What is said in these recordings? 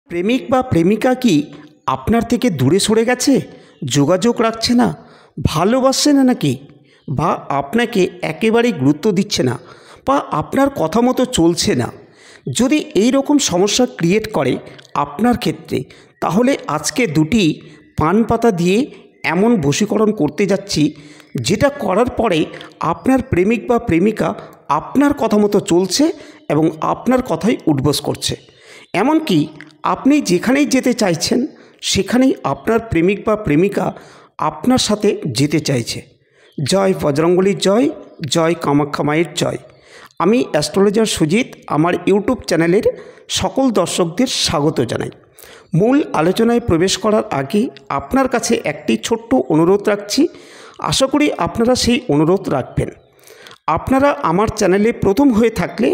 প্রেমিক বা প্রেমিকা কি আপনার থেকে দূরে সরে গেছে, যোগাযোগ রাখছে না, ভালোবাসছে না নাকি, বা আপনাকে একেবারেই গুরুত্ব দিচ্ছে না, বা আপনার কথা মতো চলছে না? যদি এই রকম সমস্যা ক্রিয়েট করে আপনার ক্ষেত্রে, তাহলে আজকে দুটি পান পাতা দিয়ে এমন বশীকরণ করতে যাচ্ছি, যেটা করার পরে আপনার প্রেমিক বা প্রেমিকা আপনার কথা মতো চলছে এবং আপনার কথাই উঠবোস করছে। এমনকি আপনি যেখানেই যেতে চাইছেন সেখানেই আপনার প্রেমিক বা প্রেমিকা আপনার সাথে যেতে চাইছে। জয় বজরঙ্গবলীর জয়, জয় কামাখ্যা মায়ের জয়। আমি অ্যাস্ট্রোলজার সুজিত আমার ইউটিউব চ্যানেলের সকল দর্শকদের স্বাগত জানাই। মূল আলোচনায় প্রবেশ করার আগে আপনার কাছে একটি ছোট্ট অনুরোধ রাখছি। আশা করি আপনারা সেই অনুরোধ রাখবেন। আপনারা আমার চ্যানেলে প্রথম হয়ে থাকলে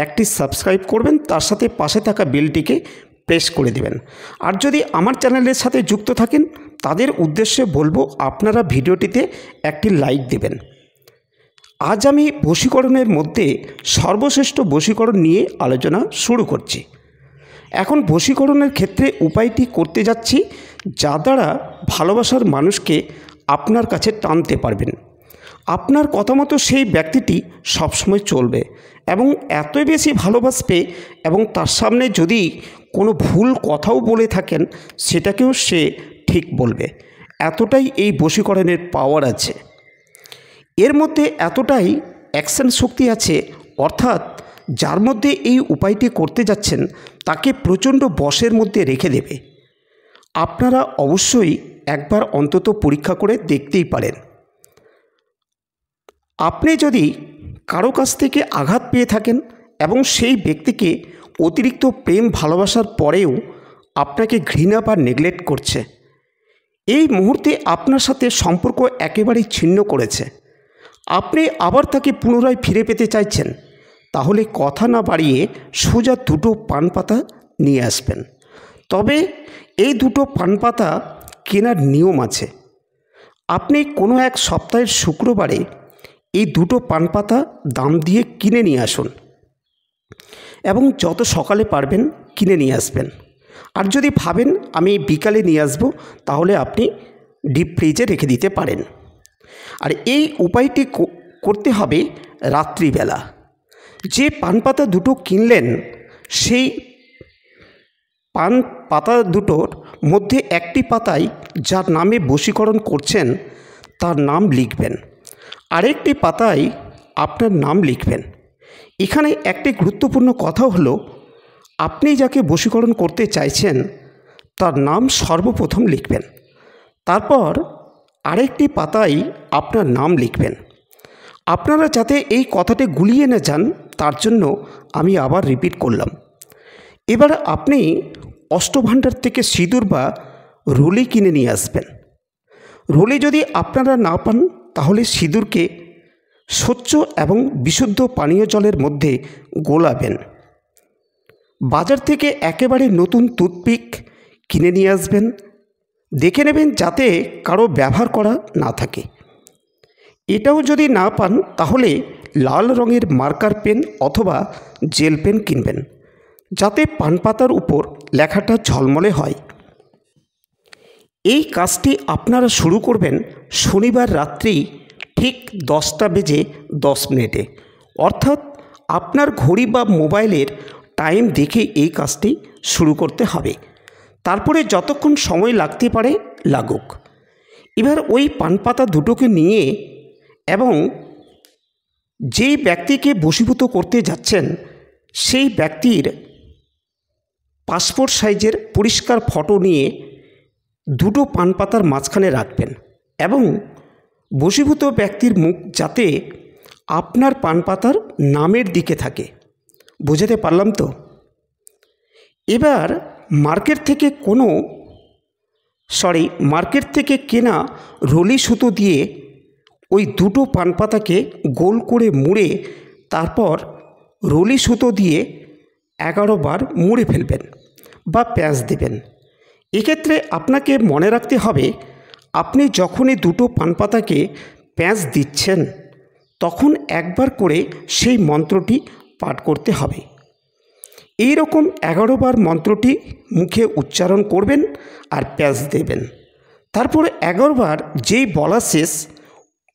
একটি সাবস্ক্রাইব করবেন, তার সাথে পাশে থাকা বেলটিকে প্রেস করে দেবেন। আর যদি আমার চ্যানেলের সাথে যুক্ত থাকেন তাদের উদ্দেশ্যে বলবো আপনারা ভিডিওটিতে একটি লাইক দেবেন। আজ আমি বশীকরণের মধ্যে সর্বশ্রেষ্ঠ বশীকরণ নিয়ে আলোচনা শুরু করছি। এখন বশীকরণের ক্ষেত্রে উপায়টি করতে যাচ্ছি, যা দ্বারা ভালোবাসার মানুষকে আপনার কাছে টানতে পারবেন। আপনার কথা মতো সেই ব্যক্তিটি সবসময় চলবে এবং এতই বেশি ভালোবাসবে, এবং তার সামনে যদি কোনো ভুল কথাও বলে থাকেন সেটাকেও সে ঠিক বলবে। এতটাই এই বশীকরণের পাওয়ার আছে। এর মধ্যে এতটাই অ্যাকশন শক্তি আছে, অর্থাৎ যার মধ্যে এই উপায়টি করতে যাচ্ছেন তাকে প্রচণ্ড বশের মধ্যে রেখে দেবে। আপনারা অবশ্যই একবার অন্তত পরীক্ষা করে দেখতেই পারেন। আপনি যদি কারো কাছ থেকে আঘাত পেয়ে থাকেন এবং সেই ব্যক্তিকে অতিরিক্ত প্রেম ভালোবাসার পরেও আপনাকে ঘৃণা বা নেগলেক্ট করছে, এই মুহূর্তে আপনার সাথে সম্পর্ক একেবারেই ছিন্ন করেছে, আপনি আবার তাকে পুনরায় ফিরে পেতে চাইছেন, তাহলে কথা না বাড়িয়ে সোজা দুটো পান পাতা নিয়ে আসবেন। তবে এই দুটো পান পাতা কেনার নিয়ম আছে। আপনি কোনো এক সপ্তাহের শুক্রবারে এই দুটো পান পাতা দাম দিয়ে কিনে নিয়ে আসুন এবং যত সকালে পারবেন কিনে নিয়ে আসবেন। আর যদি ভাবেন আমি বিকালে নিয়ে আসবো, তাহলে আপনি ডিপ ফ্রিজে রেখে দিতে পারেন। আর এই উপায়টি করতে হবে রাত্রিবেলা। যে পান পাতা দুটো কিনলেন সেই পান পাতা দুটোর মধ্যে একটি পাতায় যার নামে বশীকরণ করছেন তার নাম লিখবেন, আরেকটি পাতায় আপনার নাম লিখবেন। এখানে একটি গুরুত্বপূর্ণ কথা হলো, আপনি যাকে বশীকরণ করতে চাইছেন তার নাম সর্বপ্রথম লিখবেন, তারপর আরেকটি পাতায় আপনার নাম লিখবেন। আপনারা যাতে এই কথাটি গুলিয়ে না যান তার জন্য আমি আবার রিপিট করলাম। এবার আপনি অষ্টভাণ্ডার থেকে সিঁদুর বা রুলি কিনে নিয়ে আসবেন। রুলি যদি আপনারা না পান তাহলে সিঁদুরকে স্বচ্ছ এবং বিশুদ্ধ পানীয় জলের মধ্যে গোলাবেন। বাজার থেকে একেবারে নতুন টুথপিক কিনে নিয়ে আসবেন। দেখে নেবেন যাতে কারো ব্যবহার করা না থাকে। এটাও যদি না পান তাহলে লাল রঙের মার্কার পেন অথবা জেল পেন কিনবেন, যাতে পান পাতার উপর লেখাটা ঝলমলে হয়। এই কাজটি আপনারা শুরু করবেন শনিবার রাত্রি ঠিক 10:10 অর্থাৎ আপনার ঘড়ি বা মোবাইলের টাইম দেখে এই কাজটি শুরু করতে হবে। তারপরে যতক্ষণ সময় লাগতে পারে লাগুক। এবার ওই পান পাতা দুটোকে নিয়ে এবং যেই ব্যক্তিকে বশীভূত করতে যাচ্ছেন সেই ব্যক্তির পাসপোর্ট সাইজের পরিষ্কার ফটো নিয়ে দুটো পান পাতার মাঝখানে রাখবেন এবং বশীভূত ব্যক্তির মুখ যাতে আপনার পান পাতার নামের দিকে থাকে। বুঝাতে পারলাম তো? এবার মার্কেট থেকে কেনা রলি সুতো দিয়ে ওই দুটো পান পাতাকে গোল করে মুড়ে তারপর রলি সুতো দিয়ে 11 বার মুড়ে ফেলবেন বা প্যাঁচ দেবেন। এক্ষেত্রে আপনাকে মনে রাখতে হবে, আপনি যখনই দুটো পান পাতাকে প্যাঁচ দিচ্ছেন তখন একবার করে সেই মন্ত্রটি পাঠ করতে হবে। এই রকম 11 বার মন্ত্রটি মুখে উচ্চারণ করবেন আর প্যাঁচ দেবেন। তারপরে 11 বার যেই বলা শেষ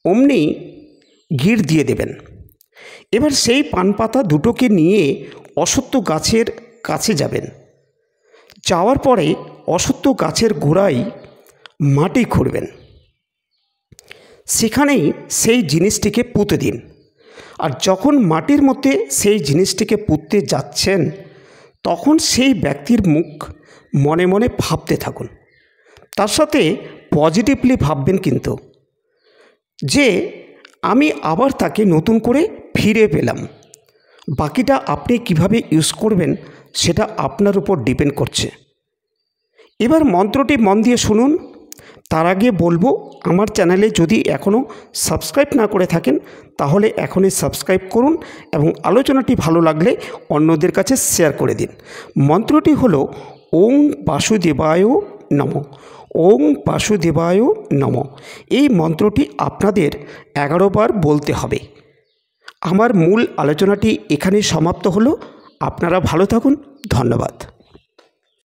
অমনি ঘির দিয়ে দেবেন। এবার সেই পান পাতা দুটোকে নিয়ে অশ্বত্থ গাছের কাছে যাবেন। যাওয়ার পরে অশ্বত্থ গাছের গোড়ায় মাটি খুঁড়বেন, সেখানেই সেই জিনিসটিকে পুঁতে দিন। আর যখন মাটির মধ্যে সেই জিনিসটিকে পুঁততে যাচ্ছেন তখন সেই ব্যক্তির মুখ মনে মনে ভাবতে থাকুন। তার সাথে পজিটিভলি ভাববেন কিন্তু, যে আমি আবার তাকে নতুন করে ফিরে পেলাম। বাকিটা আপনি কিভাবে ইউজ করবেন সেটা আপনার উপর ডিপেন্ড করছে। এবার মন্ত্রটি মন দিয়ে শুনুন। তার আগে বলবো, আমার চ্যানেলে যদি এখনও সাবস্ক্রাইব না করে থাকেন তাহলে এখনই সাবস্ক্রাইব করুন এবং আলোচনাটি ভালো লাগলে অন্যদের কাছে শেয়ার করে দিন। মন্ত্রটি হলো ওং বাসুদেবায় নমঃ। ওং বাসুদেবায় নমঃ। এই মন্ত্রটি আপনাদের 11 বার বলতে হবে। আমার মূল আলোচনাটি এখানেই সমাপ্ত হলো। আপনারা ভালো থাকুন। ধন্যবাদ।